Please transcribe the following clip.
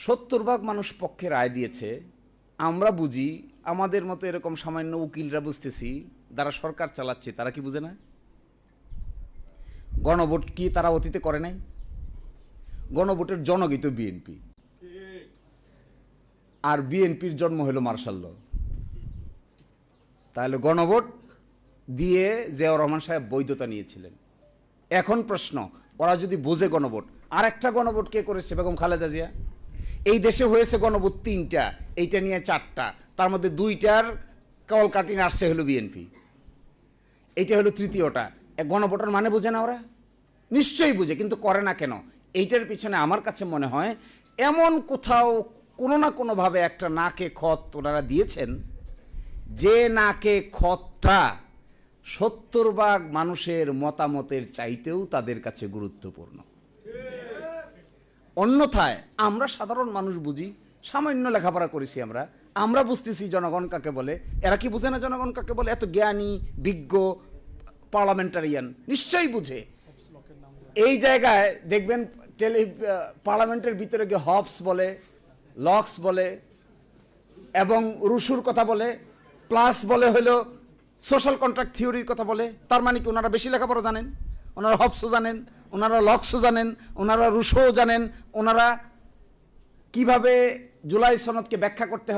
70 ভাগ মানুষ পক্ষে রায় দিয়েছে। আমরা বুঝি, আমাদের মতো এরকম সামান্য উকিলরা বুঝতেছি, যারা সরকার চালাচ্ছে তারা কি বুঝে না? গণভোট কি তারা অতীতে করে নাই? গণভোটের জনগই তো বিএনপি, আর বিএনপির জন্ম হলো মার্শাল ল। তাহলে গণভোট দিয়ে জিয়াউর রহমান সাহেব বৈধতা নিয়েছিলেন। এখন প্রশ্ন, ওরা যদি বোঝে গণভোট, আর একটা গণভোট কে করেছে? বেগম খালেদা জিয়া। এই দেশে হয়েছে গণভোট 3টা, এইটা নিয়ে 4টা, তার মধ্যে 2টার কলকাটিন আসছে হলো বিএনপি, এইটা হলো 3য়টা। গণভোটের মানে বোঝে না ওরা? নিশ্চয়ই বুঝে, কিন্তু করে না কেন? এইটার পিছনে আমার কাছে মনে হয় এমন কোথাও কোনো না কোনোভাবে একটা নাকে খত ওনারা দিয়েছেন, যে নাকে খতটা 70 ভাগ মানুষের মতামতের চাইতেও তাদের কাছে গুরুত্বপূর্ণ। অন্যথায় আমরা সাধারণ মানুষ বুঝি, সামান্য লেখাপড়া করেছি আমরা বুঝতেছি জনগণ কাকে বলে। এরা কি বুঝে না জনগণ কাকে বলে? এত জ্ঞানী বিজ্ঞ পার্লামেন্টারিয়ান নিশ্চয়ই বুঝে। এই জায়গায় দেখবেন পার্লামেন্টের ভিতরে গিয়ে হবস বলে, লক্স বলে, এবং রুশুর কথা বলে, প্লাস বলে হলো সোশ্যাল কন্ট্রাক্ট থিওরির কথা বলে। তার মানে কি ওনারা বেশি লেখাপড়া জানেন? ওনারা হবসও জানেন, ওনারা লক্সও জানেন, ওনারা রুশোও জানেন, ওনারা কিভাবে জুলাই সনদকে ব্যাখ্যা করতে হবে